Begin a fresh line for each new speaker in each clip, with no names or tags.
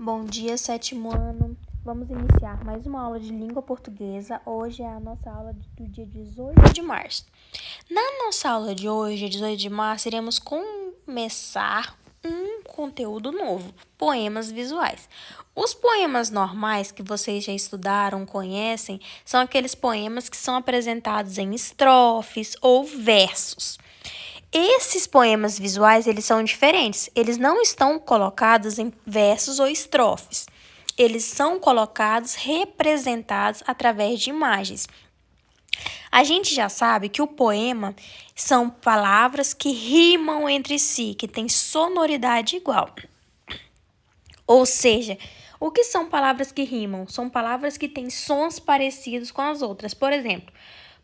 Bom dia, sétimo ano. Vamos iniciar mais uma aula de língua portuguesa. Hoje é a nossa aula do dia 18 de março. Na nossa aula de hoje, dia 18 de março, iremos começar um conteúdo novo, poemas visuais. Os poemas normais que vocês já estudaram, conhecem, são aqueles poemas que são apresentados em estrofes ou versos. Esses poemas visuais, eles são diferentes. Eles não estão colocados em versos ou estrofes. Eles são colocados, representados através de imagens. A gente já sabe que o poema são palavras que rimam entre si, que têm sonoridade igual. Ou seja, o que são palavras que rimam? São palavras que têm sons parecidos com as outras. Por exemplo,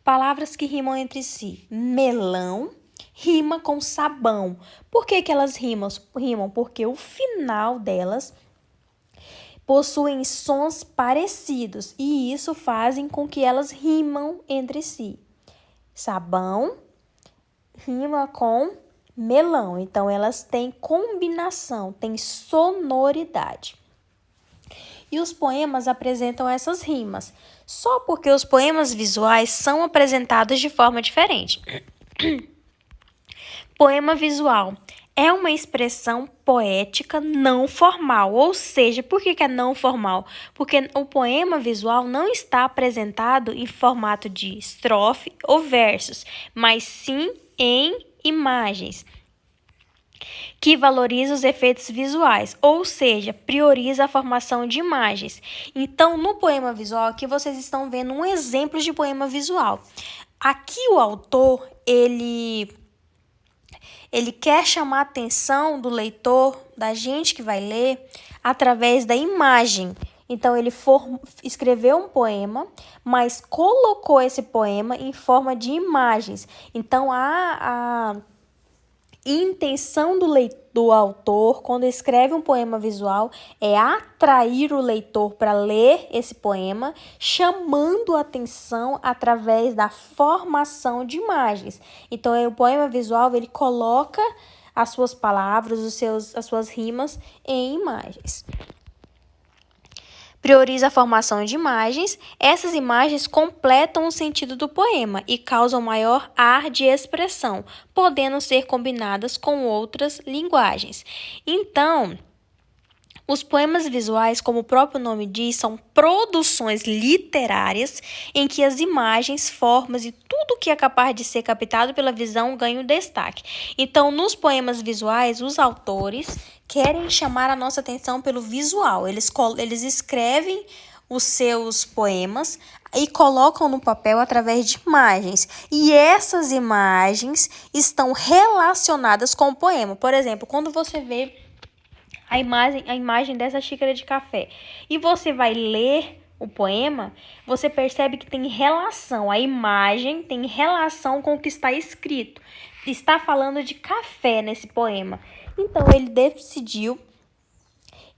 palavras que rimam entre si. Melão rima com sabão. Por que elas rimam? Porque o final delas possuem sons parecidos e isso fazem com que elas rimam entre si. Sabão rima com melão, então elas têm combinação, têm sonoridade. E os poemas apresentam essas rimas, só porque os poemas visuais são apresentados de forma diferente. Poema visual é uma expressão poética não formal, ou seja, por que é não formal? Porque o poema visual não está apresentado em formato de estrofe ou versos, mas sim em imagens, que valoriza os efeitos visuais, ou seja, prioriza a formação de imagens. Então, no poema visual, aqui vocês estão vendo um exemplo de poema visual. Aqui o autor, ele quer chamar a atenção do leitor, da gente que vai ler, através da imagem. Então, ele escreveu um poema, mas colocou esse poema em forma de imagens. Então, a intenção do autor, quando escreve um poema visual, é atrair o leitor para ler esse poema, chamando a atenção através da formação de imagens. Então, o poema visual, ele coloca as suas palavras, as suas rimas em imagens. Prioriza a formação de imagens. Essas imagens completam o sentido do poema e causam maior ar de expressão, podendo ser combinadas com outras linguagens. Então, os poemas visuais, como o próprio nome diz, são produções literárias em que as imagens, formas e tudo que é capaz de ser captado pela visão ganham destaque. Então, nos poemas visuais, os autores querem chamar a nossa atenção pelo visual. Eles escrevem os seus poemas e colocam no papel através de imagens. E essas imagens estão relacionadas com o poema. Por exemplo, quando você vê a imagem dessa xícara de café e você vai ler o poema, você percebe que tem relação, a imagem tem relação com o que está escrito. Está falando de café nesse poema. Então, ele decidiu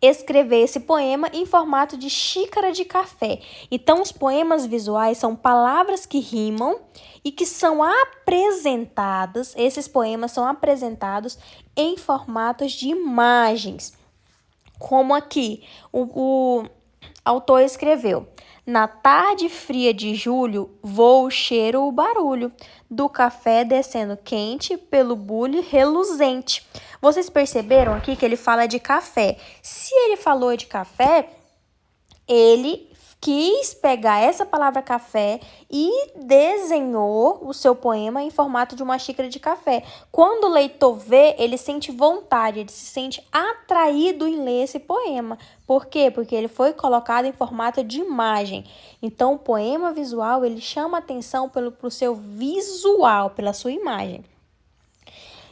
escrever esse poema em formato de xícara de café. Então, os poemas visuais são palavras que rimam e que são apresentadas, esses poemas são apresentados em formatos de imagens. Como aqui, o autor escreveu: na tarde fria de julho, voa o cheiro, o barulho do café descendo quente pelo bule reluzente. Vocês perceberam aqui que ele fala de café. Se ele falou de café, ele quis pegar essa palavra café e desenhou o seu poema em formato de uma xícara de café. Quando o leitor vê, ele sente vontade, ele se sente atraído em ler esse poema. Por quê? Porque ele foi colocado em formato de imagem. Então, o poema visual, ele chama atenção pro seu visual, pela sua imagem.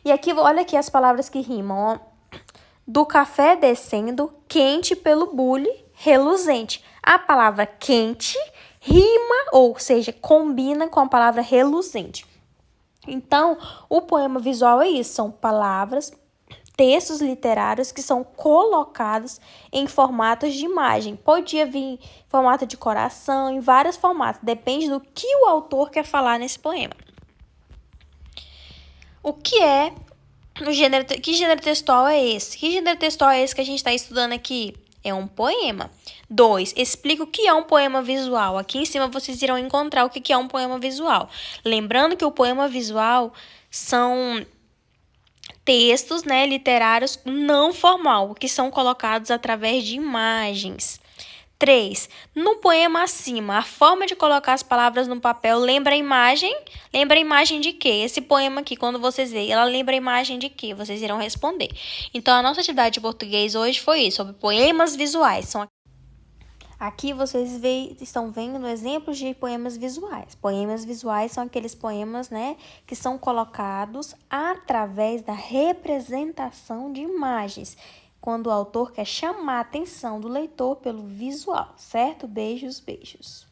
E aqui, olha aqui as palavras que rimam, ó. Do café descendo, quente pelo bule, reluzente. A palavra quente rima, ou seja, combina com a palavra reluzente. Então, o poema visual é isso, são palavras, textos literários que são colocados em formatos de imagem. Podia vir em formato de coração, em vários formatos, depende do que o autor quer falar nesse poema. O que é que gênero textual é esse? Que gênero textual é esse que a gente está estudando aqui? É um poema. 2. Explica o que é um poema visual. Aqui em cima vocês irão encontrar o que é um poema visual. Lembrando que o poema visual são textos, né, literários não formal, que são colocados através de imagens. 3. No poema acima, a forma de colocar as palavras no papel lembra a imagem? Lembra a imagem de quê? Esse poema aqui, quando vocês veem, ela lembra a imagem de quê? Vocês irão responder. Então, a nossa atividade de português hoje foi isso, sobre poemas visuais. Aqui vocês estão vendo exemplos de poemas visuais. Poemas visuais são aqueles poemas, né, que são colocados através da representação de imagens, quando o autor quer chamar a atenção do leitor pelo visual, certo? Beijos, beijos.